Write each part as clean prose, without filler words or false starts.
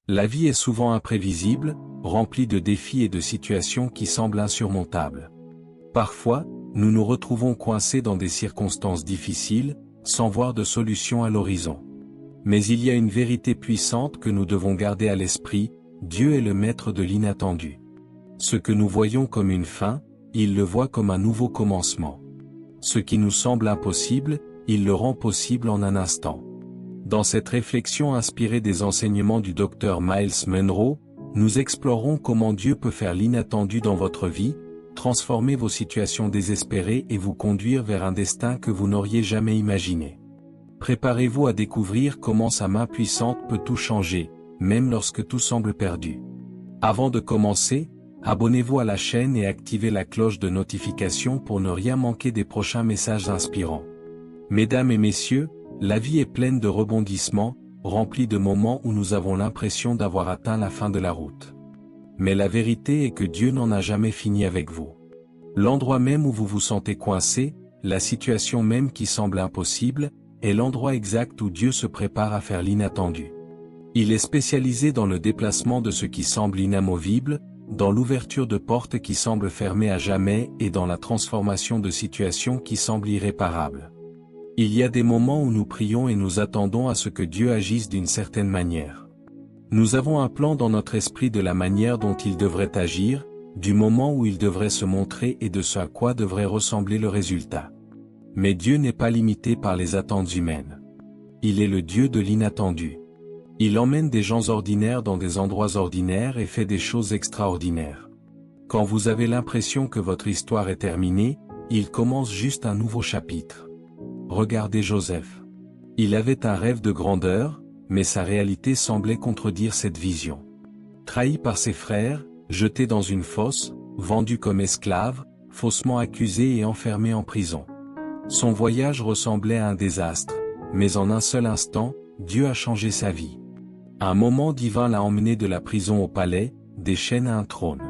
La vie est souvent imprévisible, remplie de défis et de situations qui semblent insurmontables. Parfois, nous nous retrouvons coincés dans des circonstances difficiles, sans voir de solution à l'horizon. Mais il y a une vérité puissante que nous devons garder à l'esprit: Dieu est le maître de l'inattendu. Ce que nous voyons comme une fin, il le voit comme un nouveau commencement. Ce qui nous semble impossible, il le rend possible en un instant. Dans cette réflexion inspirée des enseignements du Dr Myles Munroe, nous explorons comment Dieu peut faire l'inattendu dans votre vie, transformer vos situations désespérées et vous conduire vers un destin que vous n'auriez jamais imaginé. Préparez-vous à découvrir comment sa main puissante peut tout changer, même lorsque tout semble perdu. Avant de commencer, abonnez-vous à la chaîne et activez la cloche de notification pour ne rien manquer des prochains messages inspirants. Mesdames et messieurs, la vie est pleine de rebondissements, remplie de moments où nous avons l'impression d'avoir atteint la fin de la route. Mais la vérité est que Dieu n'en a jamais fini avec vous. L'endroit même où vous vous sentez coincé, la situation même qui semble impossible, est l'endroit exact où Dieu se prépare à faire l'inattendu. Il est spécialisé dans le déplacement de ce qui semble inamovible, dans l'ouverture de portes qui semblent fermées à jamais et dans la transformation de situations qui semblent irréparables. Il y a des moments où nous prions et nous attendons à ce que Dieu agisse d'une certaine manière. Nous avons un plan dans notre esprit de la manière dont il devrait agir, du moment où il devrait se montrer et de ce à quoi devrait ressembler le résultat. Mais Dieu n'est pas limité par les attentes humaines. Il est le Dieu de l'inattendu. Il emmène des gens ordinaires dans des endroits ordinaires et fait des choses extraordinaires. Quand vous avez l'impression que votre histoire est terminée, il commence juste un nouveau chapitre. Regardez Joseph. Il avait un rêve de grandeur, mais sa réalité semblait contredire cette vision. Trahi par ses frères, jeté dans une fosse, vendu comme esclave, faussement accusé et enfermé en prison. Son voyage ressemblait à un désastre, mais en un seul instant, Dieu a changé sa vie. Un moment divin l'a emmené de la prison au palais, des chaînes à un trône.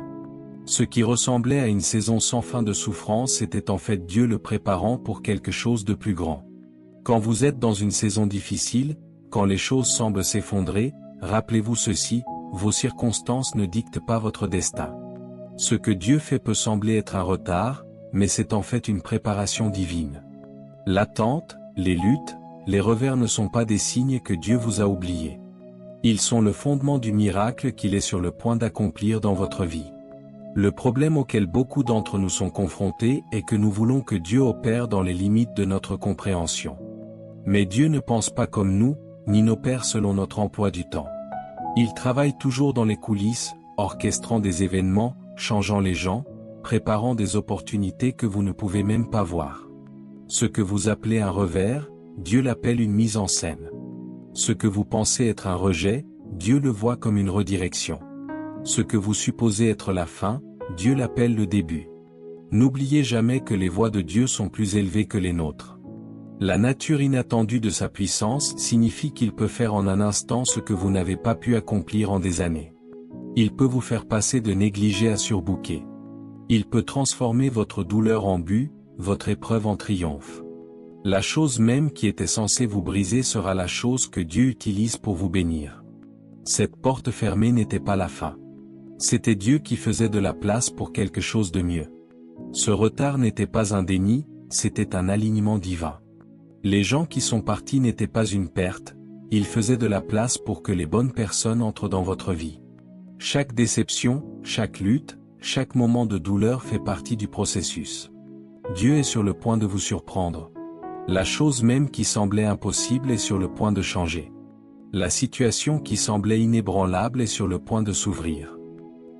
Ce qui ressemblait à une saison sans fin de souffrance était en fait Dieu le préparant pour quelque chose de plus grand. Quand vous êtes dans une saison difficile, quand les choses semblent s'effondrer, rappelez-vous ceci: vos circonstances ne dictent pas votre destin. Ce que Dieu fait peut sembler être un retard, mais c'est en fait une préparation divine. L'attente, les luttes, les revers ne sont pas des signes que Dieu vous a oubliés. Ils sont le fondement du miracle qu'il est sur le point d'accomplir dans votre vie. Le problème auquel beaucoup d'entre nous sont confrontés est que nous voulons que Dieu opère dans les limites de notre compréhension. Mais Dieu ne pense pas comme nous, ni n'opère selon notre emploi du temps. Il travaille toujours dans les coulisses, orchestrant des événements, changeant les gens, préparant des opportunités que vous ne pouvez même pas voir. Ce que vous appelez un revers, Dieu l'appelle une mise en scène. Ce que vous pensez être un rejet, Dieu le voit comme une redirection. Ce que vous supposez être la fin, Dieu l'appelle le début. N'oubliez jamais que les voies de Dieu sont plus élevées que les nôtres. La nature inattendue de sa puissance signifie qu'il peut faire en un instant ce que vous n'avez pas pu accomplir en des années. Il peut vous faire passer de négligé à surbooké. Il peut transformer votre douleur en but, votre épreuve en triomphe. La chose même qui était censée vous briser sera la chose que Dieu utilise pour vous bénir. Cette porte fermée n'était pas la fin. C'était Dieu qui faisait de la place pour quelque chose de mieux. Ce retard n'était pas un déni, c'était un alignement divin. Les gens qui sont partis n'étaient pas une perte, ils faisaient de la place pour que les bonnes personnes entrent dans votre vie. Chaque déception, chaque lutte, chaque moment de douleur fait partie du processus. Dieu est sur le point de vous surprendre. La chose même qui semblait impossible est sur le point de changer. La situation qui semblait inébranlable est sur le point de s'ouvrir.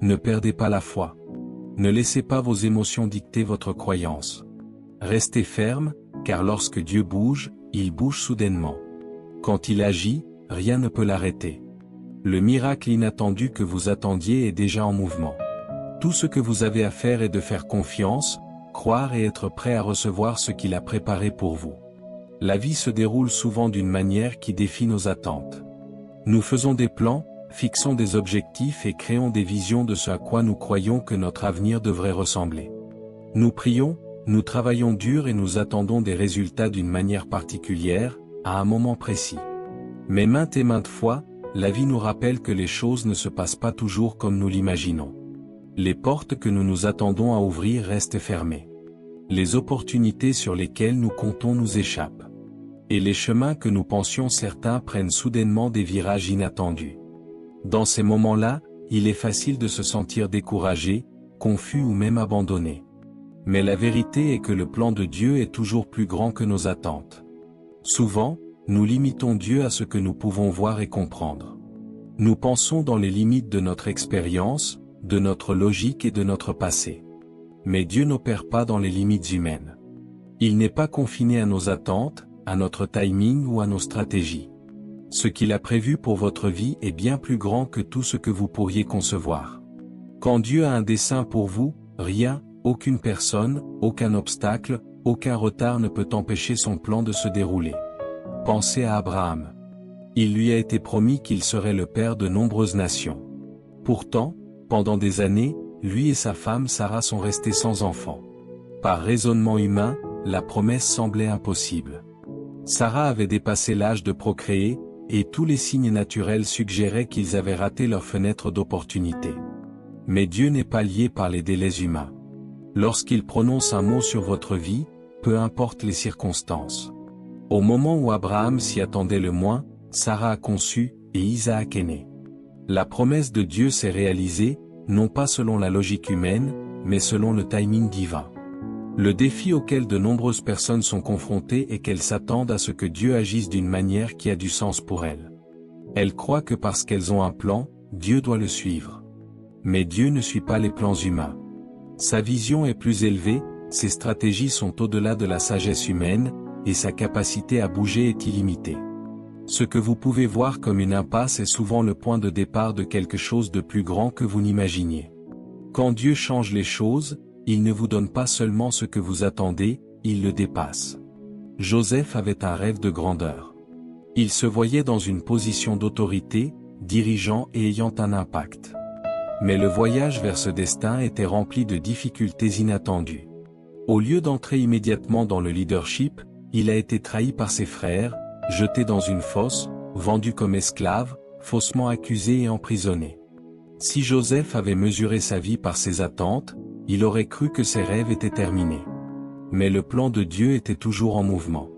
Ne perdez pas la foi. Ne laissez pas vos émotions dicter votre croyance. Restez ferme, car lorsque Dieu bouge, il bouge soudainement. Quand il agit, rien ne peut l'arrêter. Le miracle inattendu que vous attendiez est déjà en mouvement. Tout ce que vous avez à faire est de faire confiance, croire et être prêt à recevoir ce qu'il a préparé pour vous. La vie se déroule souvent d'une manière qui défie nos attentes. Nous faisons des plans, fixons des objectifs et créons des visions de ce à quoi nous croyons que notre avenir devrait ressembler. Nous prions, nous travaillons dur et nous attendons des résultats d'une manière particulière, à un moment précis. Mais maintes et maintes fois, la vie nous rappelle que les choses ne se passent pas toujours comme nous l'imaginons. Les portes que nous nous attendons à ouvrir restent fermées. Les opportunités sur lesquelles nous comptons nous échappent. Et les chemins que nous pensions certains prennent soudainement des virages inattendus. Dans ces moments-là, il est facile de se sentir découragé, confus ou même abandonné. Mais la vérité est que le plan de Dieu est toujours plus grand que nos attentes. Souvent, nous limitons Dieu à ce que nous pouvons voir et comprendre. Nous pensons dans les limites de notre expérience, de notre logique et de notre passé. Mais Dieu n'opère pas dans les limites humaines. Il n'est pas confiné à nos attentes, à notre timing ou à nos stratégies. Ce qu'il a prévu pour votre vie est bien plus grand que tout ce que vous pourriez concevoir. Quand Dieu a un dessein pour vous, rien, aucune personne, aucun obstacle, aucun retard ne peut empêcher son plan de se dérouler. Pensez à Abraham. Il lui a été promis qu'il serait le père de nombreuses nations. Pourtant, pendant des années, lui et sa femme Sarah sont restés sans enfants. Par raisonnement humain, la promesse semblait impossible. Sarah avait dépassé l'âge de procréer, et tous les signes naturels suggéraient qu'ils avaient raté leur fenêtre d'opportunité. Mais Dieu n'est pas lié par les délais humains. Lorsqu'il prononce un mot sur votre vie, peu importe les circonstances. Au moment où Abraham s'y attendait le moins, Sarah a conçu, et Isaac est né. La promesse de Dieu s'est réalisée, non pas selon la logique humaine, mais selon le timing divin. Le défi auquel de nombreuses personnes sont confrontées est qu'elles s'attendent à ce que Dieu agisse d'une manière qui a du sens pour elles. Elles croient que parce qu'elles ont un plan, Dieu doit le suivre. Mais Dieu ne suit pas les plans humains. Sa vision est plus élevée, ses stratégies sont au-delà de la sagesse humaine, et sa capacité à bouger est illimitée. Ce que vous pouvez voir comme une impasse est souvent le point de départ de quelque chose de plus grand que vous n'imaginiez. Quand Dieu change les choses, il ne vous donne pas seulement ce que vous attendez, il le dépasse. Joseph avait un rêve de grandeur. Il se voyait dans une position d'autorité, dirigeant et ayant un impact. Mais le voyage vers ce destin était rempli de difficultés inattendues. Au lieu d'entrer immédiatement dans le leadership, il a été trahi par ses frères, jeté dans une fosse, vendu comme esclave, faussement accusé et emprisonné. Si Joseph avait mesuré sa vie par ses attentes, il aurait cru que ses rêves étaient terminés. Mais le plan de Dieu était toujours en mouvement.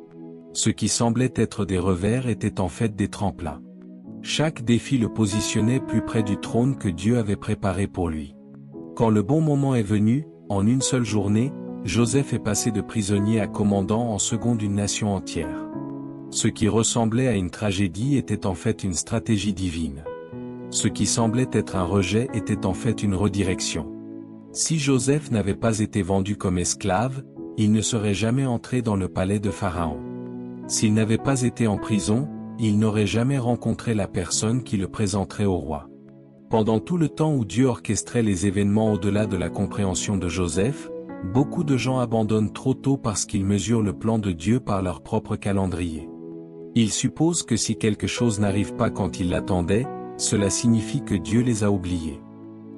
Ce qui semblait être des revers était en fait des tremplins. Chaque défi le positionnait plus près du trône que Dieu avait préparé pour lui. Quand le bon moment est venu, en une seule journée, Joseph est passé de prisonnier à commandant en second d'une nation entière. Ce qui ressemblait à une tragédie était en fait une stratégie divine. Ce qui semblait être un rejet était en fait une redirection. Si Joseph n'avait pas été vendu comme esclave, il ne serait jamais entré dans le palais de Pharaon. S'il n'avait pas été en prison, il n'aurait jamais rencontré la personne qui le présenterait au roi. Pendant tout le temps où Dieu orchestrait les événements au-delà de la compréhension de Joseph, beaucoup de gens abandonnent trop tôt parce qu'ils mesurent le plan de Dieu par leur propre calendrier. Ils supposent que si quelque chose n'arrive pas quand ils l'attendaient, cela signifie que Dieu les a oubliés.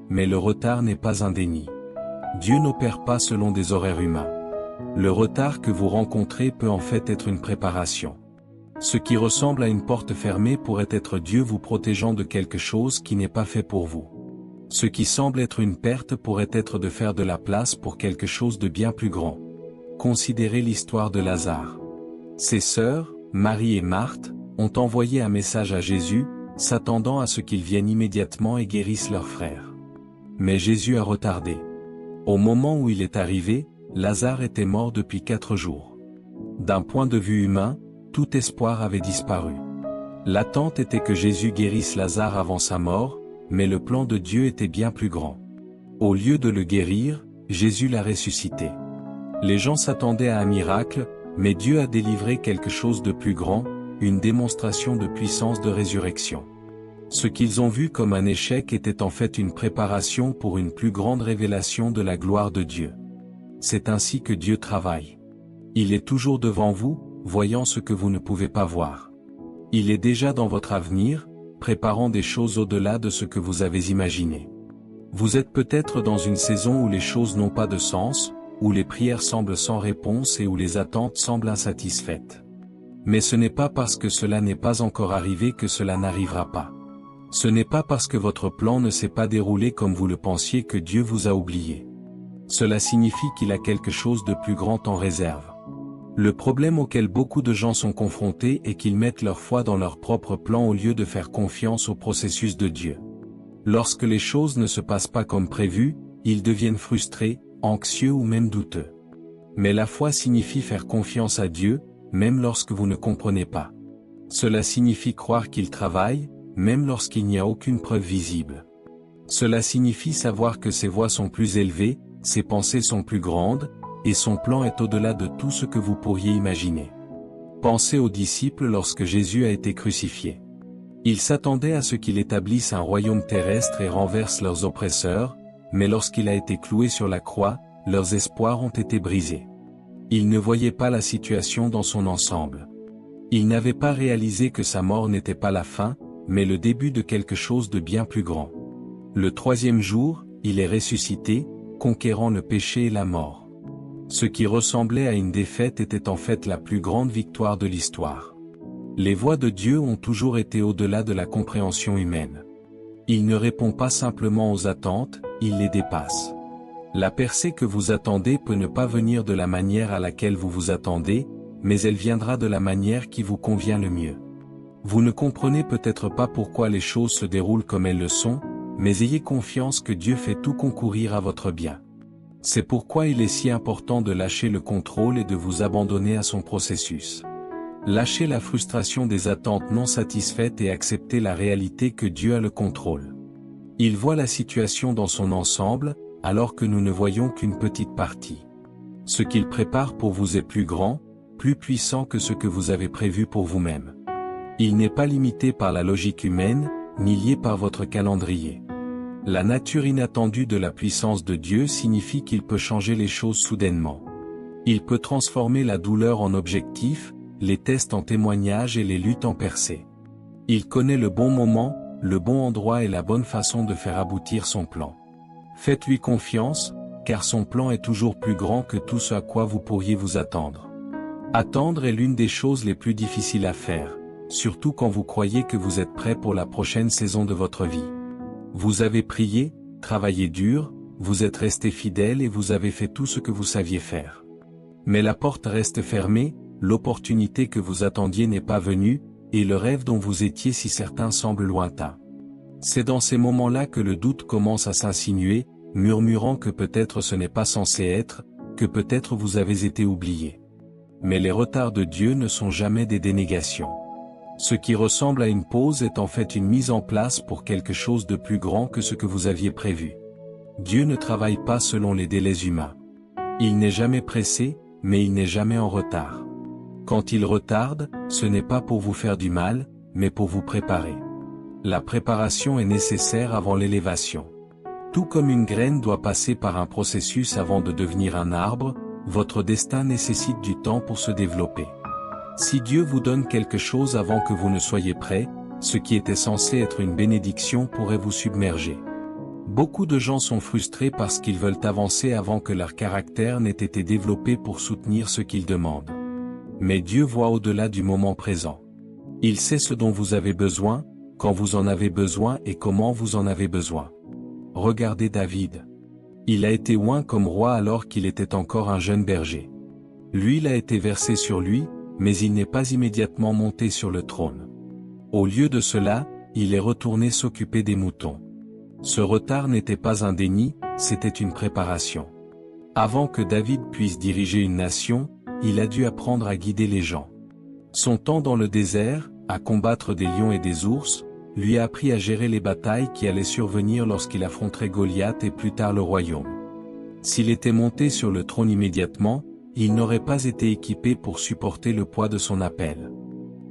Mais le retard n'est pas un déni. Dieu n'opère pas selon des horaires humains. Le retard que vous rencontrez peut en fait être une préparation. Ce qui ressemble à une porte fermée pourrait être Dieu vous protégeant de quelque chose qui n'est pas fait pour vous. Ce qui semble être une perte pourrait être de faire de la place pour quelque chose de bien plus grand. Considérez l'histoire de Lazare. Ses sœurs, Marie et Marthe, ont envoyé un message à Jésus, s'attendant à ce qu'il vienne immédiatement et guérisse leur frère. Mais Jésus a retardé. Au moment où il est arrivé, Lazare était mort depuis 4 jours. D'un point de vue humain, tout espoir avait disparu. L'attente était que Jésus guérisse Lazare avant sa mort, mais le plan de Dieu était bien plus grand. Au lieu de le guérir, Jésus l'a ressuscité. Les gens s'attendaient à un miracle, mais Dieu a délivré quelque chose de plus grand, une démonstration de puissance de résurrection. Ce qu'ils ont vu comme un échec était en fait une préparation pour une plus grande révélation de la gloire de Dieu. C'est ainsi que Dieu travaille. Il est toujours devant vous, voyant ce que vous ne pouvez pas voir. Il est déjà dans votre avenir, préparant des choses au-delà de ce que vous avez imaginé. Vous êtes peut-être dans une saison où les choses n'ont pas de sens, où les prières semblent sans réponse et où les attentes semblent insatisfaites. Mais ce n'est pas parce que cela n'est pas encore arrivé que cela n'arrivera pas. Ce n'est pas parce que votre plan ne s'est pas déroulé comme vous le pensiez que Dieu vous a oublié. Cela signifie qu'il a quelque chose de plus grand en réserve. Le problème auquel beaucoup de gens sont confrontés est qu'ils mettent leur foi dans leur propre plan au lieu de faire confiance au processus de Dieu. Lorsque les choses ne se passent pas comme prévu, ils deviennent frustrés, anxieux ou même douteux. Mais la foi signifie faire confiance à Dieu, même lorsque vous ne comprenez pas. Cela signifie croire qu'il travaille, même lorsqu'il n'y a aucune preuve visible. Cela signifie savoir que ses voies sont plus élevées, ses pensées sont plus grandes, et son plan est au-delà de tout ce que vous pourriez imaginer. Pensez aux disciples lorsque Jésus a été crucifié. Ils s'attendaient à ce qu'il établisse un royaume terrestre et renverse leurs oppresseurs, mais lorsqu'il a été cloué sur la croix, leurs espoirs ont été brisés. Ils ne voyaient pas la situation dans son ensemble. Ils n'avaient pas réalisé que sa mort n'était pas la fin, mais le début de quelque chose de bien plus grand. Le troisième jour, il est ressuscité, conquérant le péché et la mort. Ce qui ressemblait à une défaite était en fait la plus grande victoire de l'histoire. Les voies de Dieu ont toujours été au-delà de la compréhension humaine. Il ne répond pas simplement aux attentes, il les dépasse. La percée que vous attendez peut ne pas venir de la manière à laquelle vous vous attendez, mais elle viendra de la manière qui vous convient le mieux. Vous ne comprenez peut-être pas pourquoi les choses se déroulent comme elles le sont, mais ayez confiance que Dieu fait tout concourir à votre bien. C'est pourquoi il est si important de lâcher le contrôle et de vous abandonner à son processus. Lâchez la frustration des attentes non satisfaites et acceptez la réalité que Dieu a le contrôle. Il voit la situation dans son ensemble, alors que nous ne voyons qu'une petite partie. Ce qu'il prépare pour vous est plus grand, plus puissant que ce que vous avez prévu pour vous-même. Il n'est pas limité par la logique humaine, ni lié par votre calendrier. La nature inattendue de la puissance de Dieu signifie qu'il peut changer les choses soudainement. Il peut transformer la douleur en objectif, les tests en témoignages et les luttes en percées. Il connaît le bon moment, le bon endroit et la bonne façon de faire aboutir son plan. Faites-lui confiance, car son plan est toujours plus grand que tout ce à quoi vous pourriez vous attendre. Attendre est l'une des choses les plus difficiles à faire, surtout quand vous croyez que vous êtes prêt pour la prochaine saison de votre vie. Vous avez prié, travaillé dur, vous êtes resté fidèle et vous avez fait tout ce que vous saviez faire. Mais la porte reste fermée, l'opportunité que vous attendiez n'est pas venue, et le rêve dont vous étiez si certain semble lointain. C'est dans ces moments-là que le doute commence à s'insinuer, murmurant que peut-être ce n'est pas censé être, que peut-être vous avez été oublié. Mais les retards de Dieu ne sont jamais des dénégations. Ce qui ressemble à une pause est en fait une mise en place pour quelque chose de plus grand que ce que vous aviez prévu. Dieu ne travaille pas selon les délais humains. Il n'est jamais pressé, mais il n'est jamais en retard. Quand il retarde, ce n'est pas pour vous faire du mal, mais pour vous préparer. La préparation est nécessaire avant l'élévation. Tout comme une graine doit passer par un processus avant de devenir un arbre, votre destin nécessite du temps pour se développer. Si Dieu vous donne quelque chose avant que vous ne soyez prêt, ce qui était censé être une bénédiction pourrait vous submerger. Beaucoup de gens sont frustrés parce qu'ils veulent avancer avant que leur caractère n'ait été développé pour soutenir ce qu'ils demandent. Mais Dieu voit au-delà du moment présent. Il sait ce dont vous avez besoin, quand vous en avez besoin et comment vous en avez besoin. Regardez David. Il a été oint comme roi alors qu'il était encore un jeune berger. L'huile a été versée sur lui, mais il n'est pas immédiatement monté sur le trône. Au lieu de cela, il est retourné s'occuper des moutons. Ce retard n'était pas un déni, c'était une préparation. Avant que David puisse diriger une nation, il a dû apprendre à guider les gens. Son temps dans le désert, à combattre des lions et des ours, lui a appris à gérer les batailles qui allaient survenir lorsqu'il affronterait Goliath et plus tard le royaume. S'il était monté sur le trône immédiatement, il n'aurait pas été équipé pour supporter le poids de son appel.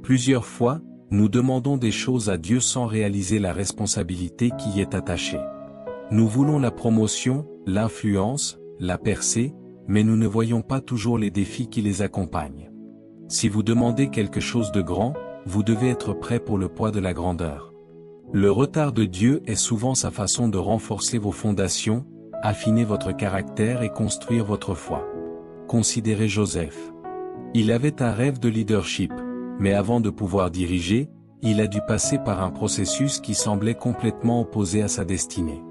Plusieurs fois, nous demandons des choses à Dieu sans réaliser la responsabilité qui y est attachée. Nous voulons la promotion, l'influence, la percée, mais nous ne voyons pas toujours les défis qui les accompagnent. Si vous demandez quelque chose de grand, vous devez être prêt pour le poids de la grandeur. Le retard de Dieu est souvent sa façon de renforcer vos fondations, affiner votre caractère et construire votre foi. Considérez Joseph. Il avait un rêve de leadership, mais avant de pouvoir diriger, il a dû passer par un processus qui semblait complètement opposé à sa destinée.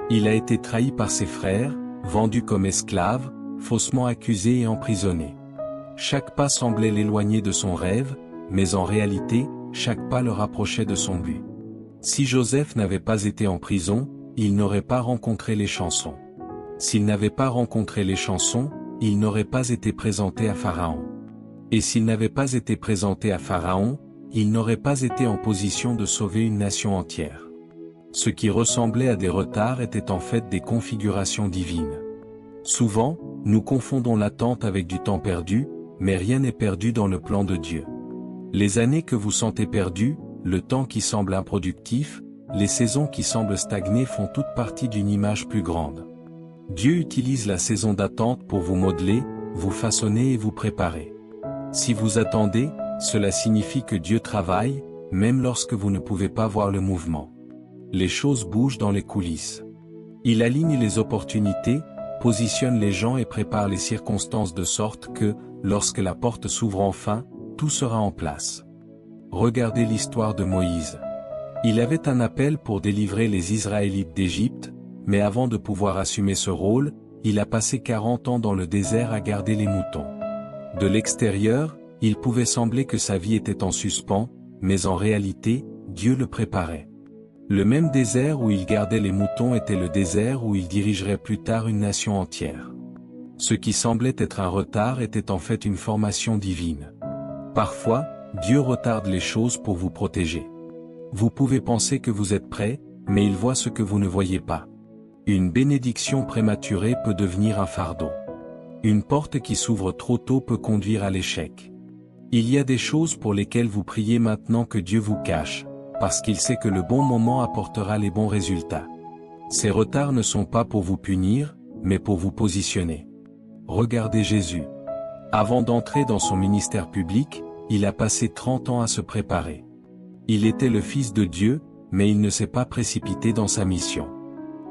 Il a été trahi par ses frères, vendu comme esclave, faussement accusé et emprisonné. Chaque pas semblait l'éloigner de son rêve, mais en réalité, chaque pas le rapprochait de son but. Si Joseph n'avait pas été en prison, il n'aurait pas rencontré les chansons. S'il n'avait pas rencontré les chansons, il n'aurait pas été présenté à Pharaon. Et s'il n'avait pas été présenté à Pharaon, il n'aurait pas été en position de sauver une nation entière. Ce qui ressemblait à des retards était en fait des configurations divines. Souvent, nous confondons l'attente avec du temps perdu, mais rien n'est perdu dans le plan de Dieu. Les années que vous sentez perdues, le temps qui semble improductif, les saisons qui semblent stagner font toute partie d'une image plus grande. Dieu utilise la saison d'attente pour vous modeler, vous façonner et vous préparer. Si vous attendez, cela signifie que Dieu travaille, même lorsque vous ne pouvez pas voir le mouvement. Les choses bougent dans les coulisses. Il aligne les opportunités, positionne les gens et prépare les circonstances de sorte que, lorsque la porte s'ouvre enfin, tout sera en place. Regardez l'histoire de Moïse. Il avait un appel pour délivrer les Israélites d'Égypte, mais avant de pouvoir assumer ce rôle, il a passé 40 ans dans le désert à garder les moutons. De l'extérieur, il pouvait sembler que sa vie était en suspens, mais en réalité, Dieu le préparait. Le même désert où il gardait les moutons était le désert où il dirigerait plus tard une nation entière. Ce qui semblait être un retard était en fait une formation divine. Parfois, Dieu retarde les choses pour vous protéger. Vous pouvez penser que vous êtes prêt, mais il voit ce que vous ne voyez pas. Une bénédiction prématurée peut devenir un fardeau. Une porte qui s'ouvre trop tôt peut conduire à l'échec. Il y a des choses pour lesquelles vous priez maintenant que Dieu vous cache, parce qu'il sait que le bon moment apportera les bons résultats. Ces retards ne sont pas pour vous punir, mais pour vous positionner. Regardez Jésus. Avant d'entrer dans son ministère public, il a passé 30 ans à se préparer. Il était le Fils de Dieu, mais il ne s'est pas précipité dans sa mission.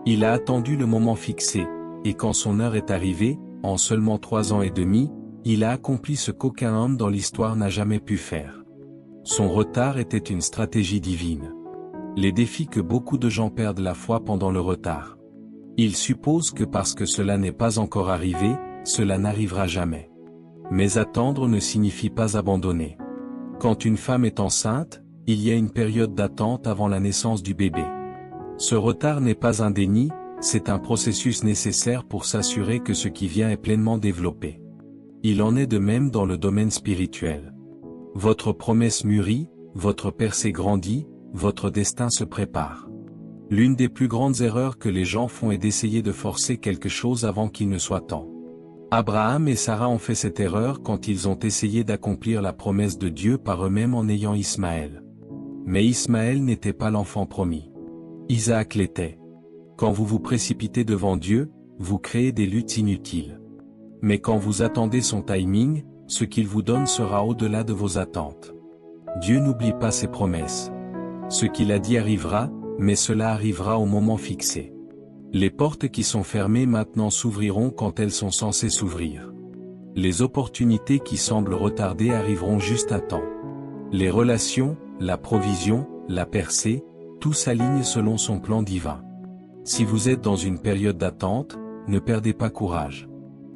Il a attendu le moment fixé, et quand son heure est arrivée, en seulement 3 ans et demi, il a accompli ce qu'aucun homme dans l'histoire n'a jamais pu faire. Son retard était une stratégie divine. Les défis que beaucoup de gens perdent la foi pendant le retard. Ils supposent que parce que cela n'est pas encore arrivé, cela n'arrivera jamais. Mais attendre ne signifie pas abandonner. Quand une femme est enceinte, il y a une période d'attente avant la naissance du bébé. Ce retard n'est pas un déni, c'est un processus nécessaire pour s'assurer que ce qui vient est pleinement développé. Il en est de même dans le domaine spirituel. Votre promesse mûrit, votre percée grandit, votre destin se prépare. L'une des plus grandes erreurs que les gens font est d'essayer de forcer quelque chose avant qu'il ne soit temps. Abraham et Sarah ont fait cette erreur quand ils ont essayé d'accomplir la promesse de Dieu par eux-mêmes en ayant Ismaël. Mais Ismaël n'était pas l'enfant promis. Isaac l'était. Quand vous vous précipitez devant Dieu, vous créez des luttes inutiles. Mais quand vous attendez son timing, ce qu'il vous donne sera au-delà de vos attentes. Dieu n'oublie pas ses promesses. Ce qu'il a dit arrivera, mais cela arrivera au moment fixé. Les portes qui sont fermées maintenant s'ouvriront quand elles sont censées s'ouvrir. Les opportunités qui semblent retardées arriveront juste à temps. Les relations, la provision, la percée, tout s'aligne selon son plan divin. Si vous êtes dans une période d'attente, ne perdez pas courage.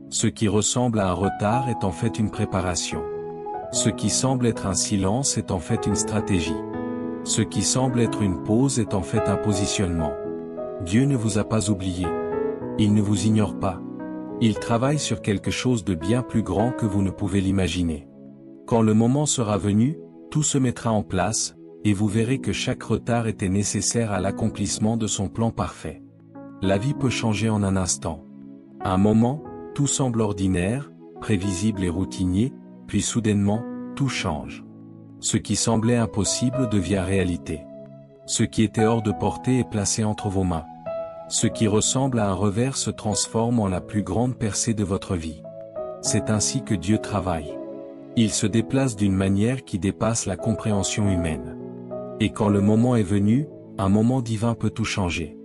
Ce qui ressemble à un retard est en fait une préparation. Ce qui semble être un silence est en fait une stratégie. Ce qui semble être une pause est en fait un positionnement. Dieu ne vous a pas oublié. Il ne vous ignore pas. Il travaille sur quelque chose de bien plus grand que vous ne pouvez l'imaginer. Quand le moment sera venu, tout se mettra en place, et vous verrez que chaque retard était nécessaire à l'accomplissement de son plan parfait. La vie peut changer en un instant. Un moment, tout semble ordinaire, prévisible et routinier, puis soudainement, tout change. Ce qui semblait impossible devient réalité. Ce qui était hors de portée est placé entre vos mains. Ce qui ressemble à un revers se transforme en la plus grande percée de votre vie. C'est ainsi que Dieu travaille. Il se déplace d'une manière qui dépasse la compréhension humaine. Et quand le moment est venu, un moment divin peut tout changer.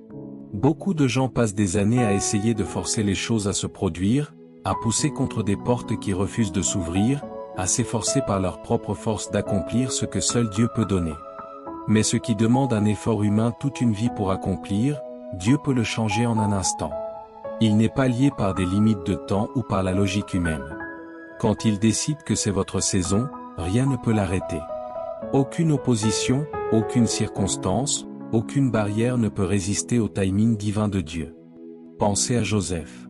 Beaucoup de gens passent des années à essayer de forcer les choses à se produire, à pousser contre des portes qui refusent de s'ouvrir, à s'efforcer par leur propre force d'accomplir ce que seul Dieu peut donner. Mais ce qui demande un effort humain toute une vie pour accomplir, Dieu peut le changer en un instant. Il n'est pas lié par des limites de temps ou par la logique humaine. Quand il décide que c'est votre saison, rien ne peut l'arrêter. Aucune opposition, aucune circonstance, aucune barrière ne peut résister au timing divin de Dieu. Pensez à Joseph.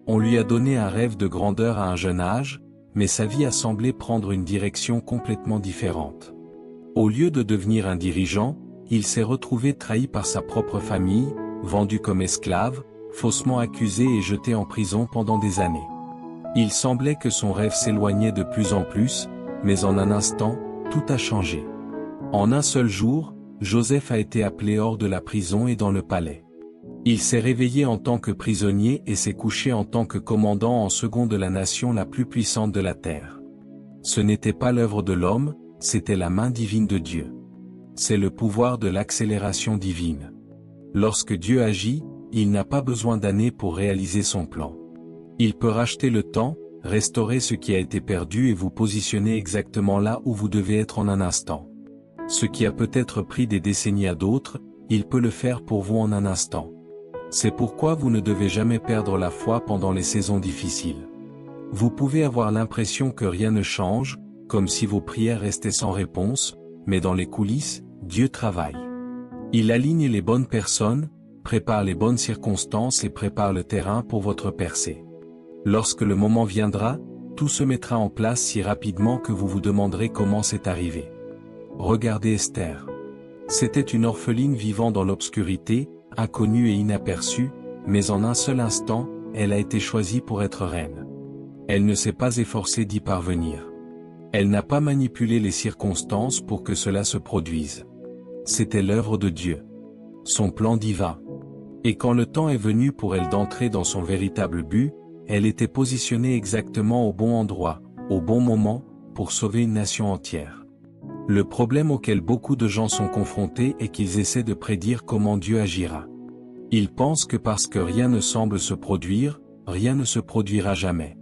On lui a donné un rêve de grandeur à un jeune âge, mais sa vie a semblé prendre une direction complètement différente. Au lieu de devenir un dirigeant, il s'est retrouvé trahi par sa propre famille, vendu comme esclave, faussement accusé et jeté en prison pendant des années. Il semblait que son rêve s'éloignait de plus en plus, mais en un instant, tout a changé. En un seul jour, Joseph a été appelé hors de la prison et dans le palais. Il s'est réveillé en tant que prisonnier et s'est couché en tant que commandant en second de la nation la plus puissante de la terre. Ce n'était pas l'œuvre de l'homme, c'était la main divine de Dieu. C'est le pouvoir de l'accélération divine. Lorsque Dieu agit, il n'a pas besoin d'années pour réaliser son plan. Il peut racheter le temps, restaurer ce qui a été perdu et vous positionner exactement là où vous devez être en un instant. Ce qui a peut-être pris des décennies à d'autres, il peut le faire pour vous en un instant. C'est pourquoi vous ne devez jamais perdre la foi pendant les saisons difficiles. Vous pouvez avoir l'impression que rien ne change, comme si vos prières restaient sans réponse, mais dans les coulisses, Dieu travaille. Il aligne les bonnes personnes, prépare les bonnes circonstances et prépare le terrain pour votre percée. Lorsque le moment viendra, tout se mettra en place si rapidement que vous vous demanderez comment c'est arrivé. Regardez Esther. C'était une orpheline vivant dans l'obscurité, inconnue et inaperçue, mais en un seul instant, elle a été choisie pour être reine. Elle ne s'est pas efforcée d'y parvenir. Elle n'a pas manipulé les circonstances pour que cela se produise. C'était l'œuvre de Dieu. Son plan divin. Et quand le temps est venu pour elle d'entrer dans son véritable but, elle était positionnée exactement au bon endroit, au bon moment, pour sauver une nation entière. Le problème auquel beaucoup de gens sont confrontés est qu'ils essaient de prédire comment Dieu agira. Ils pensent que parce que rien ne semble se produire, rien ne se produira jamais.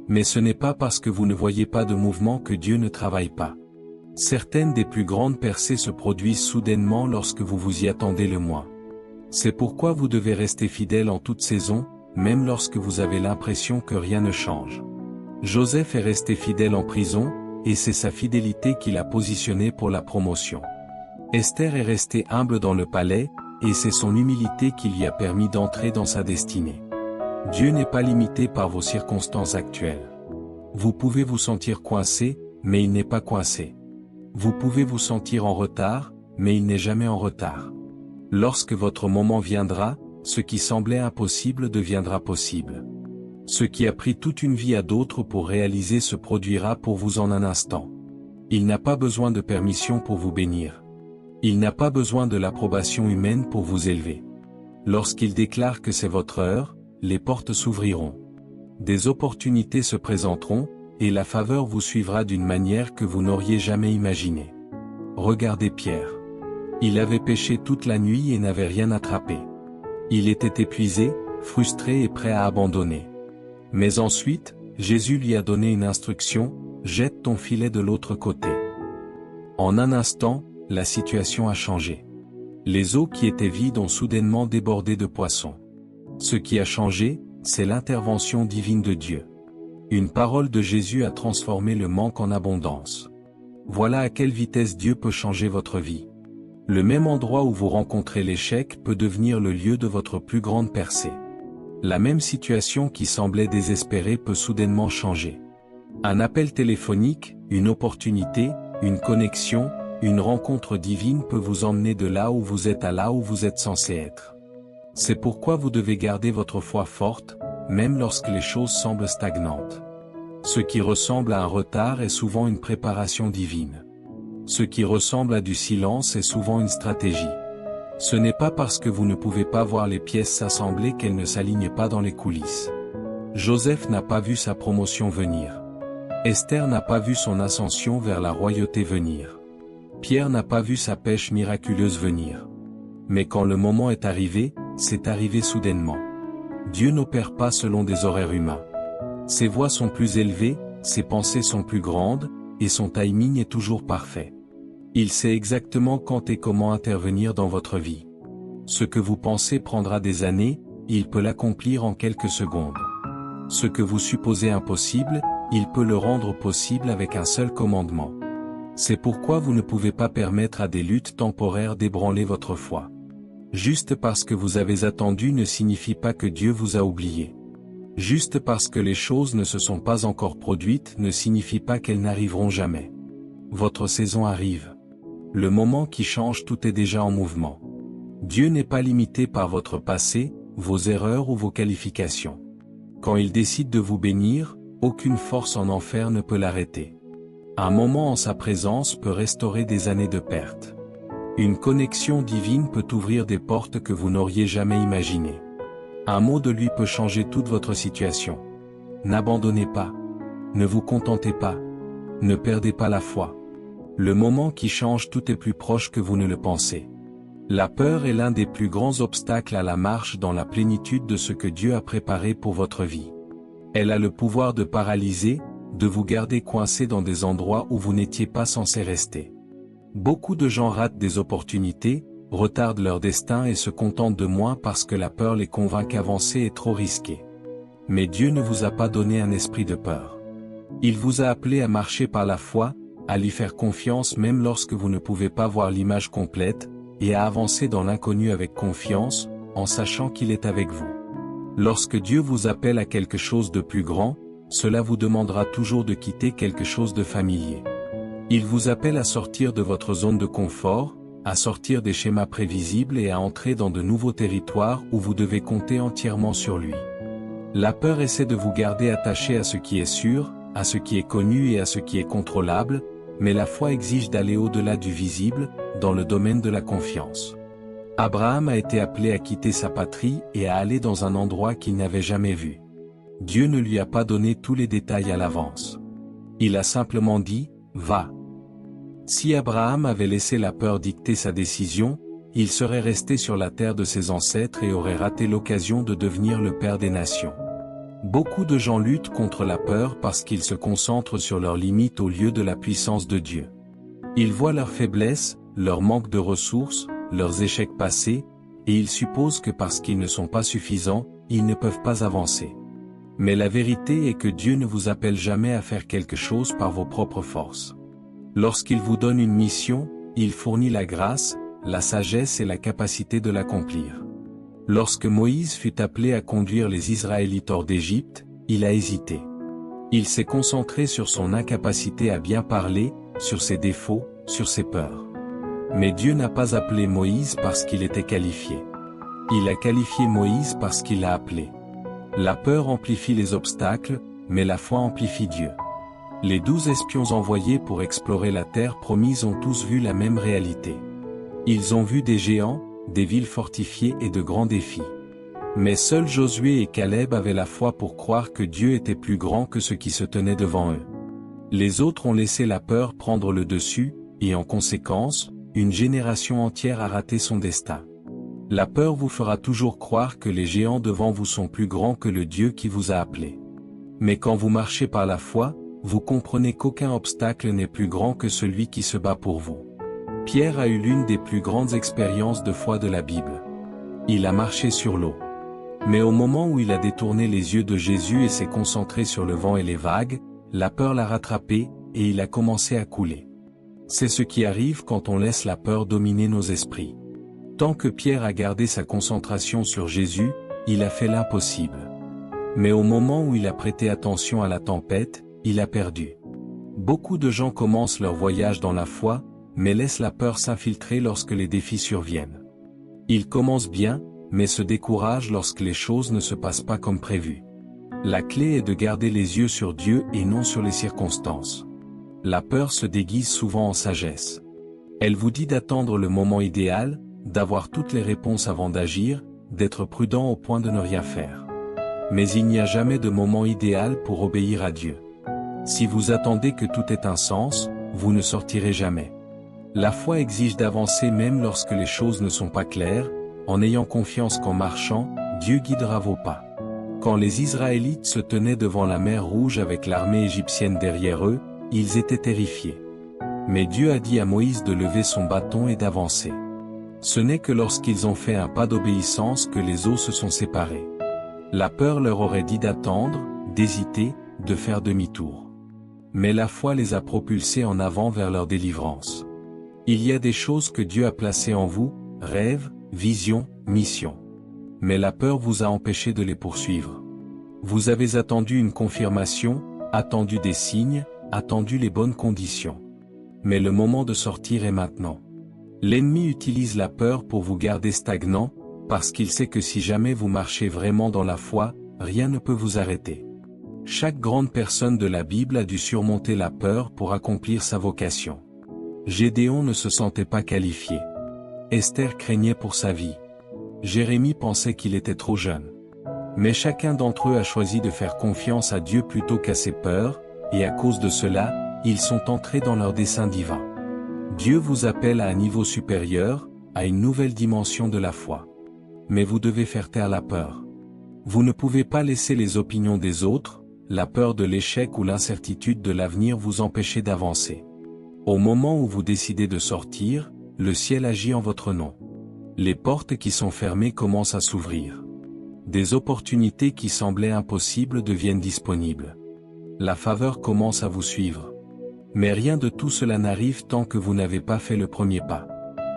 Mais ce n'est pas parce que vous ne voyez pas de mouvement que Dieu ne travaille pas. Certaines des plus grandes percées se produisent soudainement lorsque vous vous y attendez le moins. C'est pourquoi vous devez rester fidèle en toute saison, même lorsque vous avez l'impression que rien ne change. Joseph est resté fidèle en prison, et c'est sa fidélité qui l'a positionné pour la promotion. Esther est restée humble dans le palais, et c'est son humilité qui lui a permis d'entrer dans sa destinée. Dieu n'est pas limité par vos circonstances actuelles. Vous pouvez vous sentir coincé, mais il n'est pas coincé. Vous pouvez vous sentir en retard, mais il n'est jamais en retard. Lorsque votre moment viendra, ce qui semblait impossible deviendra possible. Ce qui a pris toute une vie à d'autres pour réaliser se produira pour vous en un instant. Il n'a pas besoin de permission pour vous bénir. Il n'a pas besoin de l'approbation humaine pour vous élever. Lorsqu'il déclare que c'est votre heure, les portes s'ouvriront. Des opportunités se présenteront, et la faveur vous suivra d'une manière que vous n'auriez jamais imaginée. Regardez Pierre. Il avait pêché toute la nuit et n'avait rien attrapé. Il était épuisé, frustré et prêt à abandonner. Mais ensuite, Jésus lui a donné une instruction, « Jette ton filet de l'autre côté ». En un instant, la situation a changé. Les eaux qui étaient vides ont soudainement débordé de poissons. Ce qui a changé, c'est l'intervention divine de Dieu. Une parole de Jésus a transformé le manque en abondance. Voilà à quelle vitesse Dieu peut changer votre vie. Le même endroit où vous rencontrez l'échec peut devenir le lieu de votre plus grande percée. La même situation qui semblait désespérée peut soudainement changer. Un appel téléphonique, une opportunité, une connexion, une rencontre divine peut vous emmener de là où vous êtes à là où vous êtes censé être. C'est pourquoi vous devez garder votre foi forte, même lorsque les choses semblent stagnantes. Ce qui ressemble à un retard est souvent une préparation divine. Ce qui ressemble à du silence est souvent une stratégie. Ce n'est pas parce que vous ne pouvez pas voir les pièces s'assembler qu'elles ne s'alignent pas dans les coulisses. Joseph n'a pas vu sa promotion venir. Esther n'a pas vu son ascension vers la royauté venir. Pierre n'a pas vu sa pêche miraculeuse venir. Mais quand le moment est arrivé, c'est arrivé soudainement. Dieu n'opère pas selon des horaires humains. Ses voies sont plus élevées, ses pensées sont plus grandes, et son timing est toujours parfait. Il sait exactement quand et comment intervenir dans votre vie. Ce que vous pensez prendra des années, il peut l'accomplir en quelques secondes. Ce que vous supposez impossible, il peut le rendre possible avec un seul commandement. C'est pourquoi vous ne pouvez pas permettre à des luttes temporaires d'ébranler votre foi. Juste parce que vous avez attendu ne signifie pas que Dieu vous a oublié. Juste parce que les choses ne se sont pas encore produites ne signifie pas qu'elles n'arriveront jamais. Votre saison arrive. Le moment qui change tout est déjà en mouvement. Dieu n'est pas limité par votre passé, vos erreurs ou vos qualifications. Quand il décide de vous bénir, aucune force en enfer ne peut l'arrêter. Un moment en sa présence peut restaurer des années de perte. Une connexion divine peut ouvrir des portes que vous n'auriez jamais imaginées. Un mot de lui peut changer toute votre situation. N'abandonnez pas. Ne vous contentez pas. Ne perdez pas la foi. Le moment qui change tout est plus proche que vous ne le pensez. La peur est l'un des plus grands obstacles à la marche dans la plénitude de ce que Dieu a préparé pour votre vie. Elle a le pouvoir de paralyser, de vous garder coincé dans des endroits où vous n'étiez pas censé rester. Beaucoup de gens ratent des opportunités, retardent leur destin et se contentent de moins parce que la peur les convainc qu'avancer est trop risqué. Mais Dieu ne vous a pas donné un esprit de peur. Il vous a appelé à marcher par la foi, à lui faire confiance même lorsque vous ne pouvez pas voir l'image complète, et à avancer dans l'inconnu avec confiance, en sachant qu'il est avec vous. Lorsque Dieu vous appelle à quelque chose de plus grand, cela vous demandera toujours de quitter quelque chose de familier. Il vous appelle à sortir de votre zone de confort, à sortir des schémas prévisibles et à entrer dans de nouveaux territoires où vous devez compter entièrement sur lui. La peur essaie de vous garder attaché à ce qui est sûr, à ce qui est connu et à ce qui est contrôlable, mais la foi exige d'aller au-delà du visible, dans le domaine de la confiance. Abraham a été appelé à quitter sa patrie et à aller dans un endroit qu'il n'avait jamais vu. Dieu ne lui a pas donné tous les détails à l'avance. Il a simplement dit, « Va ». Si Abraham avait laissé la peur dicter sa décision, il serait resté sur la terre de ses ancêtres et aurait raté l'occasion de devenir le père des nations. Beaucoup de gens luttent contre la peur parce qu'ils se concentrent sur leurs limites au lieu de la puissance de Dieu. Ils voient leurs faiblesses, leur manque de ressources, leurs échecs passés, et ils supposent que parce qu'ils ne sont pas suffisants, ils ne peuvent pas avancer. Mais la vérité est que Dieu ne vous appelle jamais à faire quelque chose par vos propres forces. Lorsqu'il vous donne une mission, il fournit la grâce, la sagesse et la capacité de l'accomplir. Lorsque Moïse fut appelé à conduire les Israélites hors d'Égypte, il a hésité. Il s'est concentré sur son incapacité à bien parler, sur ses défauts, sur ses peurs. Mais Dieu n'a pas appelé Moïse parce qu'il était qualifié. Il a qualifié Moïse parce qu'il l'a appelé. La peur amplifie les obstacles, mais la foi amplifie Dieu. Les 12 espions envoyés pour explorer la terre promise ont tous vu la même réalité. Ils ont vu des géants, des villes fortifiées et de grands défis. Mais seuls Josué et Caleb avaient la foi pour croire que Dieu était plus grand que ce qui se tenait devant eux. Les autres ont laissé la peur prendre le dessus, et en conséquence, une génération entière a raté son destin. La peur vous fera toujours croire que les géants devant vous sont plus grands que le Dieu qui vous a appelé. Mais quand vous marchez par la foi, vous comprenez qu'aucun obstacle n'est plus grand que celui qui se bat pour vous. Pierre a eu l'une des plus grandes expériences de foi de la Bible. Il a marché sur l'eau. Mais au moment où il a détourné les yeux de Jésus et s'est concentré sur le vent et les vagues, la peur l'a rattrapé, et il a commencé à couler. C'est ce qui arrive quand on laisse la peur dominer nos esprits. Tant que Pierre a gardé sa concentration sur Jésus, il a fait l'impossible. Mais au moment où il a prêté attention à la tempête, il a perdu. Beaucoup de gens commencent leur voyage dans la foi, mais laissent la peur s'infiltrer lorsque les défis surviennent. Ils commencent bien, mais se découragent lorsque les choses ne se passent pas comme prévu. La clé est de garder les yeux sur Dieu et non sur les circonstances. La peur se déguise souvent en sagesse. Elle vous dit d'attendre le moment idéal, d'avoir toutes les réponses avant d'agir, d'être prudent au point de ne rien faire. Mais il n'y a jamais de moment idéal pour obéir à Dieu. Si vous attendez que tout ait un sens, vous ne sortirez jamais. La foi exige d'avancer même lorsque les choses ne sont pas claires, en ayant confiance qu'en marchant, Dieu guidera vos pas. Quand les Israélites se tenaient devant la mer Rouge avec l'armée égyptienne derrière eux, ils étaient terrifiés. Mais Dieu a dit à Moïse de lever son bâton et d'avancer. Ce n'est que lorsqu'ils ont fait un pas d'obéissance que les eaux se sont séparées. La peur leur aurait dit d'attendre, d'hésiter, de faire demi-tour. Mais la foi les a propulsés en avant vers leur délivrance. Il y a des choses que Dieu a placées en vous, rêves, visions, missions. Mais la peur vous a empêché de les poursuivre. Vous avez attendu une confirmation, attendu des signes, attendu les bonnes conditions. Mais le moment de sortir est maintenant. L'ennemi utilise la peur pour vous garder stagnant, parce qu'il sait que si jamais vous marchez vraiment dans la foi, rien ne peut vous arrêter. Chaque grande personne de la Bible a dû surmonter la peur pour accomplir sa vocation. Gédéon ne se sentait pas qualifié. Esther craignait pour sa vie. Jérémie pensait qu'il était trop jeune. Mais chacun d'entre eux a choisi de faire confiance à Dieu plutôt qu'à ses peurs, et à cause de cela, ils sont entrés dans leur dessein divin. Dieu vous appelle à un niveau supérieur, à une nouvelle dimension de la foi. Mais vous devez faire taire la peur. Vous ne pouvez pas laisser les opinions des autres, la peur de l'échec ou l'incertitude de l'avenir vous empêcher d'avancer. Au moment où vous décidez de sortir, le ciel agit en votre nom. Les portes qui sont fermées commencent à s'ouvrir. Des opportunités qui semblaient impossibles deviennent disponibles. La faveur commence à vous suivre. Mais rien de tout cela n'arrive tant que vous n'avez pas fait le premier pas.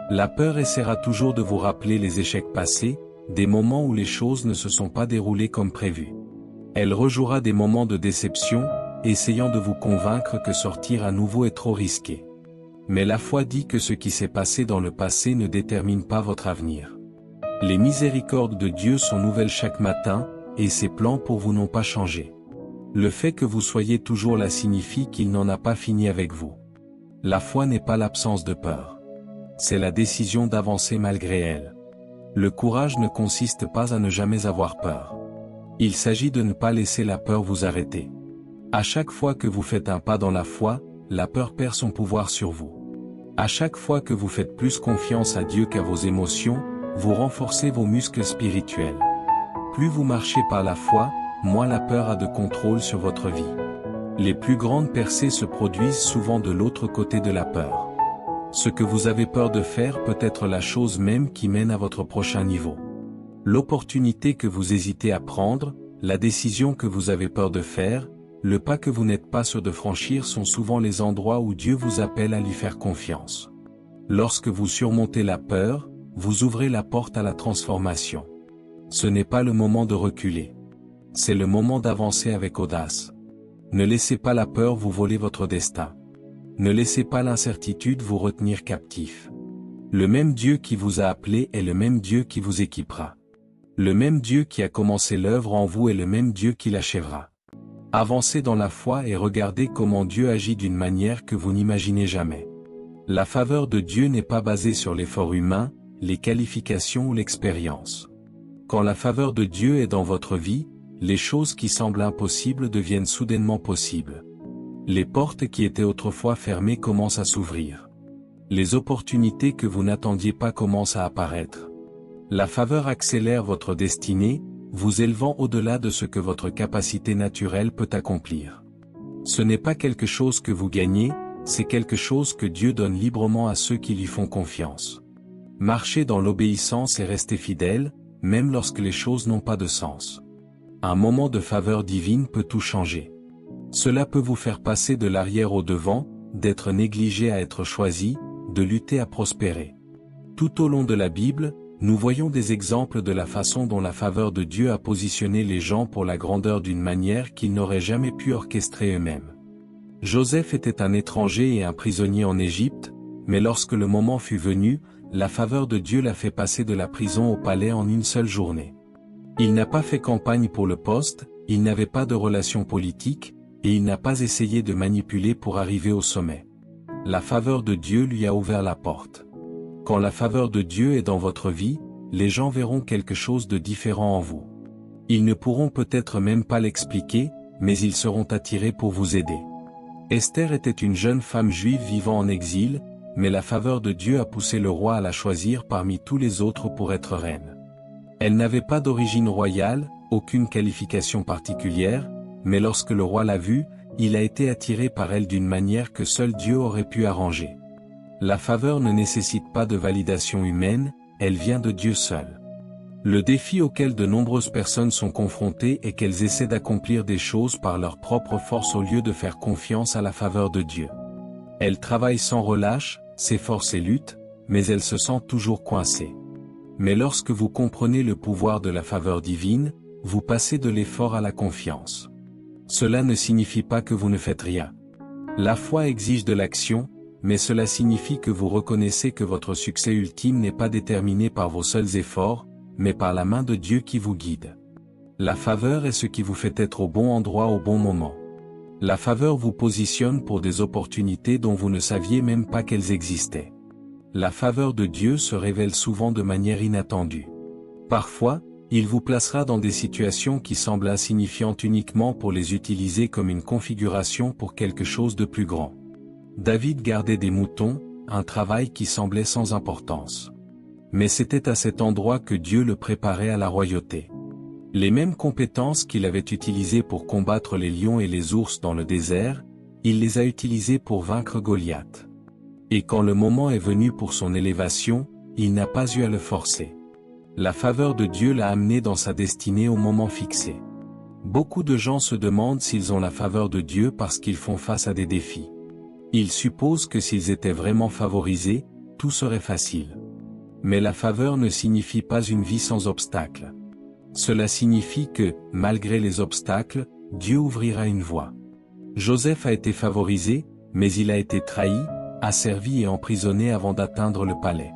La peur essaiera toujours de vous rappeler les échecs passés, des moments où les choses ne se sont pas déroulées comme prévu. Elle rejouera des moments de déception, essayant de vous convaincre que sortir à nouveau est trop risqué. Mais la foi dit que ce qui s'est passé dans le passé ne détermine pas votre avenir. Les miséricordes de Dieu sont nouvelles chaque matin, et ses plans pour vous n'ont pas changé. Le fait que vous soyez toujours là signifie qu'il n'en a pas fini avec vous. La foi n'est pas l'absence de peur. C'est la décision d'avancer malgré elle. Le courage ne consiste pas à ne jamais avoir peur. Il s'agit de ne pas laisser la peur vous arrêter. À chaque fois que vous faites un pas dans la foi, la peur perd son pouvoir sur vous. À chaque fois que vous faites plus confiance à Dieu qu'à vos émotions, vous renforcez vos muscles spirituels. Plus vous marchez par la foi, moins la peur a de contrôle sur votre vie. Les plus grandes percées se produisent souvent de l'autre côté de la peur. Ce que vous avez peur de faire peut être la chose même qui mène à votre prochain niveau. L'opportunité que vous hésitez à prendre, la décision que vous avez peur de faire, le pas que vous n'êtes pas sûr de franchir sont souvent les endroits où Dieu vous appelle à lui faire confiance. Lorsque vous surmontez la peur, vous ouvrez la porte à la transformation. Ce n'est pas le moment de reculer. C'est le moment d'avancer avec audace. Ne laissez pas la peur vous voler votre destin. Ne laissez pas l'incertitude vous retenir captif. Le même Dieu qui vous a appelé est le même Dieu qui vous équipera. Le même Dieu qui a commencé l'œuvre en vous est le même Dieu qui l'achèvera. Avancez dans la foi et regardez comment Dieu agit d'une manière que vous n'imaginez jamais. La faveur de Dieu n'est pas basée sur l'effort humain, les qualifications ou l'expérience. Quand la faveur de Dieu est dans votre vie, les choses qui semblent impossibles deviennent soudainement possibles. Les portes qui étaient autrefois fermées commencent à s'ouvrir. Les opportunités que vous n'attendiez pas commencent à apparaître. La faveur accélère votre destinée, vous élevant au-delà de ce que votre capacité naturelle peut accomplir. Ce n'est pas quelque chose que vous gagnez, c'est quelque chose que Dieu donne librement à ceux qui lui font confiance. Marchez dans l'obéissance et restez fidèle, même lorsque les choses n'ont pas de sens. Un moment de faveur divine peut tout changer. Cela peut vous faire passer de l'arrière au devant, d'être négligé à être choisi, de lutter à prospérer. Tout au long de la Bible, nous voyons des exemples de la façon dont la faveur de Dieu a positionné les gens pour la grandeur d'une manière qu'ils n'auraient jamais pu orchestrer eux-mêmes. Joseph était un étranger et un prisonnier en Égypte, mais lorsque le moment fut venu, la faveur de Dieu l'a fait passer de la prison au palais en une seule journée. Il n'a pas fait campagne pour le poste, il n'avait pas de relations politiques, et il n'a pas essayé de manipuler pour arriver au sommet. La faveur de Dieu lui a ouvert la porte. Quand la faveur de Dieu est dans votre vie, les gens verront quelque chose de différent en vous. Ils ne pourront peut-être même pas l'expliquer, mais ils seront attirés pour vous aider. Esther était une jeune femme juive vivant en exil, mais la faveur de Dieu a poussé le roi à la choisir parmi tous les autres pour être reine. Elle n'avait pas d'origine royale, aucune qualification particulière, mais lorsque le roi l'a vue, il a été attiré par elle d'une manière que seul Dieu aurait pu arranger. La faveur ne nécessite pas de validation humaine, elle vient de Dieu seul. Le défi auquel de nombreuses personnes sont confrontées est qu'elles essaient d'accomplir des choses par leur propre force au lieu de faire confiance à la faveur de Dieu. Elles travaillent sans relâche, s'efforcent et luttent, mais elles se sentent toujours coincées. Mais lorsque vous comprenez le pouvoir de la faveur divine, vous passez de l'effort à la confiance. Cela ne signifie pas que vous ne faites rien. La foi exige de l'action, mais cela signifie que vous reconnaissez que votre succès ultime n'est pas déterminé par vos seuls efforts, mais par la main de Dieu qui vous guide. La faveur est ce qui vous fait être au bon endroit au bon moment. La faveur vous positionne pour des opportunités dont vous ne saviez même pas qu'elles existaient. La faveur de Dieu se révèle souvent de manière inattendue. Parfois, il vous placera dans des situations qui semblent insignifiantes uniquement pour les utiliser comme une configuration pour quelque chose de plus grand. David gardait des moutons, un travail qui semblait sans importance. Mais c'était à cet endroit que Dieu le préparait à la royauté. Les mêmes compétences qu'il avait utilisées pour combattre les lions et les ours dans le désert, il les a utilisées pour vaincre Goliath. Et quand le moment est venu pour son élévation, il n'a pas eu à le forcer. La faveur de Dieu l'a amené dans sa destinée au moment fixé. Beaucoup de gens se demandent s'ils ont la faveur de Dieu parce qu'ils font face à des défis. Ils supposent que s'ils étaient vraiment favorisés, tout serait facile. Mais la faveur ne signifie pas une vie sans obstacles. Cela signifie que, malgré les obstacles, Dieu ouvrira une voie. Joseph a été favorisé, mais il a été trahi, asservi et emprisonné avant d'atteindre le palais.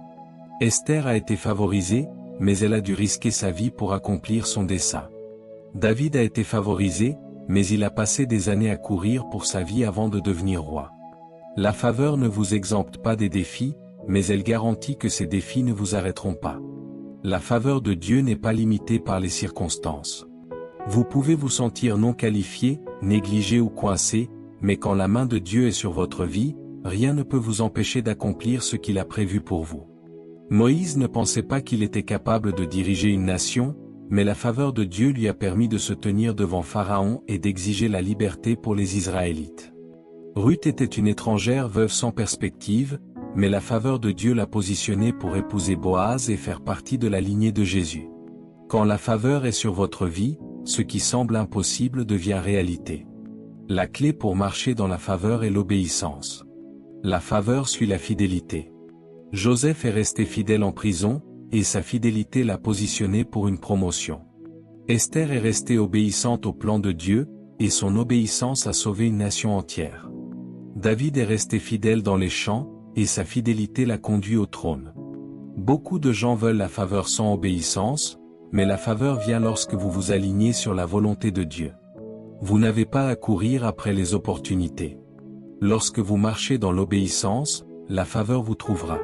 Esther a été favorisée, mais elle a dû risquer sa vie pour accomplir son dessein. David a été favorisé, mais il a passé des années à courir pour sa vie avant de devenir roi. La faveur ne vous exempte pas des défis, mais elle garantit que ces défis ne vous arrêteront pas. La faveur de Dieu n'est pas limitée par les circonstances. Vous pouvez vous sentir non qualifié, négligé ou coincé, mais quand la main de Dieu est sur votre vie, rien ne peut vous empêcher d'accomplir ce qu'il a prévu pour vous. Moïse ne pensait pas qu'il était capable de diriger une nation, mais la faveur de Dieu lui a permis de se tenir devant Pharaon et d'exiger la liberté pour les Israélites. Ruth était une étrangère veuve sans perspective, mais la faveur de Dieu l'a positionnée pour épouser Boaz et faire partie de la lignée de Jésus. Quand la faveur est sur votre vie, ce qui semble impossible devient réalité. La clé pour marcher dans la faveur est l'obéissance. La faveur suit la fidélité. Joseph est resté fidèle en prison, et sa fidélité l'a positionné pour une promotion. Esther est restée obéissante au plan de Dieu, et son obéissance a sauvé une nation entière. David est resté fidèle dans les champs, et sa fidélité l'a conduit au trône. Beaucoup de gens veulent la faveur sans obéissance, mais la faveur vient lorsque vous vous alignez sur la volonté de Dieu. Vous n'avez pas à courir après les opportunités. Lorsque vous marchez dans l'obéissance, la faveur vous trouvera.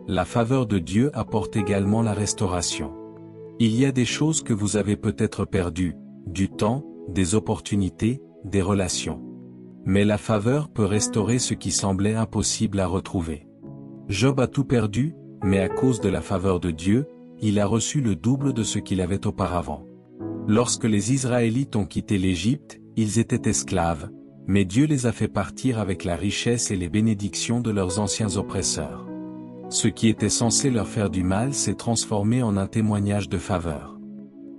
La faveur de Dieu apporte également la restauration. Il y a des choses que vous avez peut-être perdues, du temps, des opportunités, des relations. Mais la faveur peut restaurer ce qui semblait impossible à retrouver. Job a tout perdu, mais à cause de la faveur de Dieu, il a reçu le double de ce qu'il avait auparavant. Lorsque les Israélites ont quitté l'Égypte, ils étaient esclaves, mais Dieu les a fait partir avec la richesse et les bénédictions de leurs anciens oppresseurs. Ce qui était censé leur faire du mal s'est transformé en un témoignage de faveur.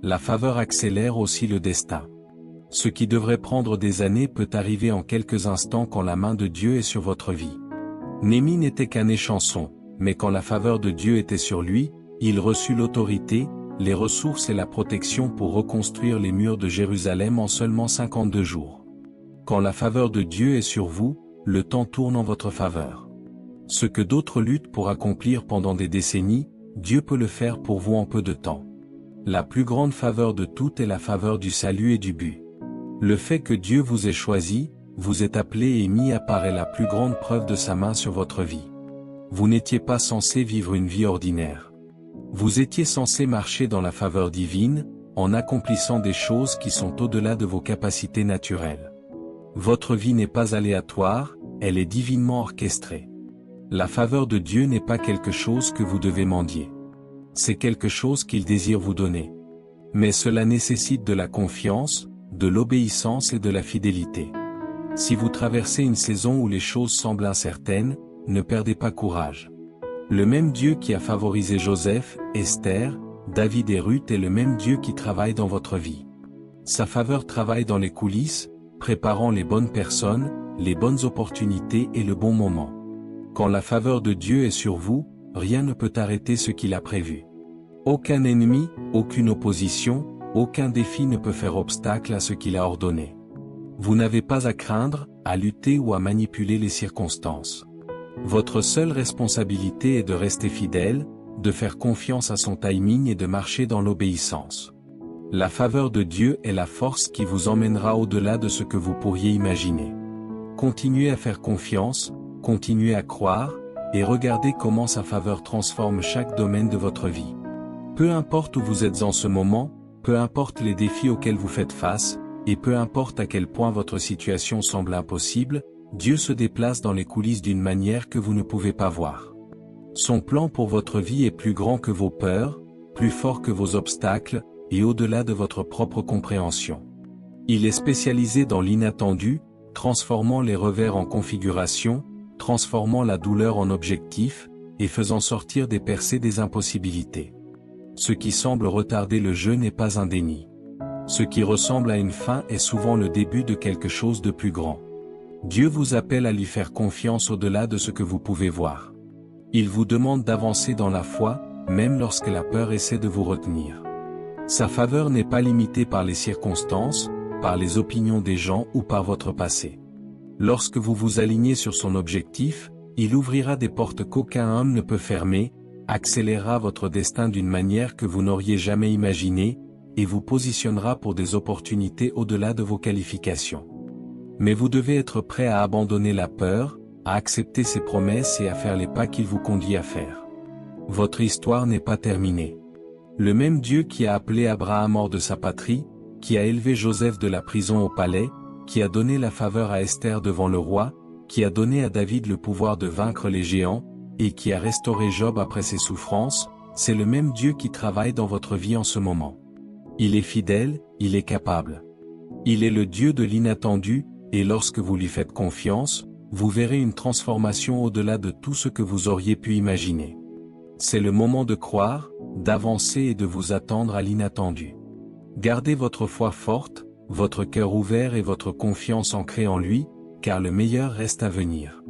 La faveur accélère aussi le destin. Ce qui devrait prendre des années peut arriver en quelques instants quand la main de Dieu est sur votre vie. Néhémie n'était qu'un échanson, mais quand la faveur de Dieu était sur lui, il reçut l'autorité, les ressources et la protection pour reconstruire les murs de Jérusalem en seulement 52 jours. Quand la faveur de Dieu est sur vous, le temps tourne en votre faveur. Ce que d'autres luttent pour accomplir pendant des décennies, Dieu peut le faire pour vous en peu de temps. La plus grande faveur de toutes est la faveur du salut et du but. Le fait que Dieu vous ait choisi, vous ait appelé et mis à part est la plus grande preuve de sa main sur votre vie. Vous n'étiez pas censé vivre une vie ordinaire. Vous étiez censé marcher dans la faveur divine, en accomplissant des choses qui sont au-delà de vos capacités naturelles. Votre vie n'est pas aléatoire, elle est divinement orchestrée. La faveur de Dieu n'est pas quelque chose que vous devez mendier. C'est quelque chose qu'il désire vous donner. Mais cela nécessite de la confiance, de l'obéissance et de la fidélité. Si vous traversez une saison où les choses semblent incertaines, ne perdez pas courage. Le même Dieu qui a favorisé Joseph, Esther, David et Ruth est le même Dieu qui travaille dans votre vie. Sa faveur travaille dans les coulisses, préparant les bonnes personnes, les bonnes opportunités et le bon moment. Quand la faveur de Dieu est sur vous, rien ne peut arrêter ce qu'il a prévu. Aucun ennemi, aucune opposition, aucun défi ne peut faire obstacle à ce qu'il a ordonné. Vous n'avez pas à craindre, à lutter ou à manipuler les circonstances. Votre seule responsabilité est de rester fidèle, de faire confiance à son timing et de marcher dans l'obéissance. La faveur de Dieu est la force qui vous emmènera au-delà de ce que vous pourriez imaginer. Continuez à faire confiance, continuez à croire, et regardez comment sa faveur transforme chaque domaine de votre vie. Peu importe où vous êtes en ce moment, peu importe les défis auxquels vous faites face, et peu importe à quel point votre situation semble impossible, Dieu se déplace dans les coulisses d'une manière que vous ne pouvez pas voir. Son plan pour votre vie est plus grand que vos peurs, plus fort que vos obstacles, et au-delà de votre propre compréhension. Il est spécialisé dans l'inattendu, transformant les revers en configuration, transformant la douleur en objectif, et faisant sortir des percées des impossibilités. Ce qui semble retarder le jeu n'est pas un déni. Ce qui ressemble à une fin est souvent le début de quelque chose de plus grand. Dieu vous appelle à lui faire confiance au-delà de ce que vous pouvez voir. Il vous demande d'avancer dans la foi, même lorsque la peur essaie de vous retenir. Sa faveur n'est pas limitée par les circonstances, par les opinions des gens ou par votre passé. Lorsque vous vous alignez sur son objectif, il ouvrira des portes qu'aucun homme ne peut fermer, accélérera votre destin d'une manière que vous n'auriez jamais imaginée, et vous positionnera pour des opportunités au-delà de vos qualifications. Mais vous devez être prêt à abandonner la peur, à accepter ses promesses et à faire les pas qu'il vous conduit à faire. Votre histoire n'est pas terminée. Le même Dieu qui a appelé Abraham hors de sa patrie, qui a élevé Joseph de la prison au palais, qui a donné la faveur à Esther devant le roi, qui a donné à David le pouvoir de vaincre les géants, et qui a restauré Job après ses souffrances, c'est le même Dieu qui travaille dans votre vie en ce moment. Il est fidèle, il est capable. Il est le Dieu de l'inattendu, et lorsque vous lui faites confiance, vous verrez une transformation au-delà de tout ce que vous auriez pu imaginer. C'est le moment de croire, d'avancer et de vous attendre à l'inattendu. Gardez votre foi forte, votre cœur ouvert et votre confiance ancrée en lui, car le meilleur reste à venir.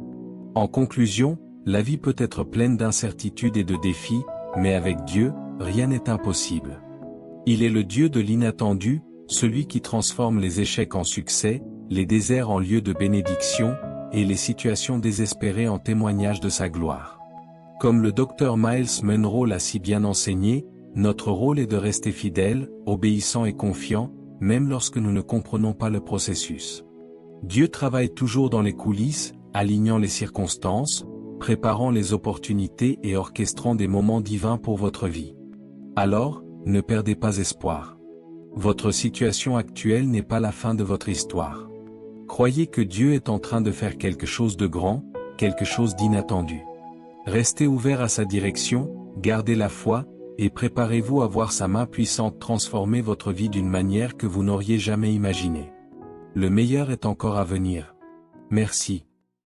En conclusion, la vie peut être pleine d'incertitudes et de défis, mais avec Dieu, rien n'est impossible. Il est le Dieu de l'inattendu, celui qui transforme les échecs en succès, les déserts en lieux de bénédiction, et les situations désespérées en témoignage de sa gloire. Comme le docteur Miles Monroe l'a si bien enseigné, notre rôle est de rester fidèle, obéissant et confiant, même lorsque nous ne comprenons pas le processus. Dieu travaille toujours dans les coulisses, alignant les circonstances, préparant les opportunités et orchestrant des moments divins pour votre vie. Alors, ne perdez pas espoir. Votre situation actuelle n'est pas la fin de votre histoire. Croyez que Dieu est en train de faire quelque chose de grand, quelque chose d'inattendu. Restez ouvert à sa direction, gardez la foi, et préparez-vous à voir sa main puissante transformer votre vie d'une manière que vous n'auriez jamais imaginée. Le meilleur est encore à venir. Merci.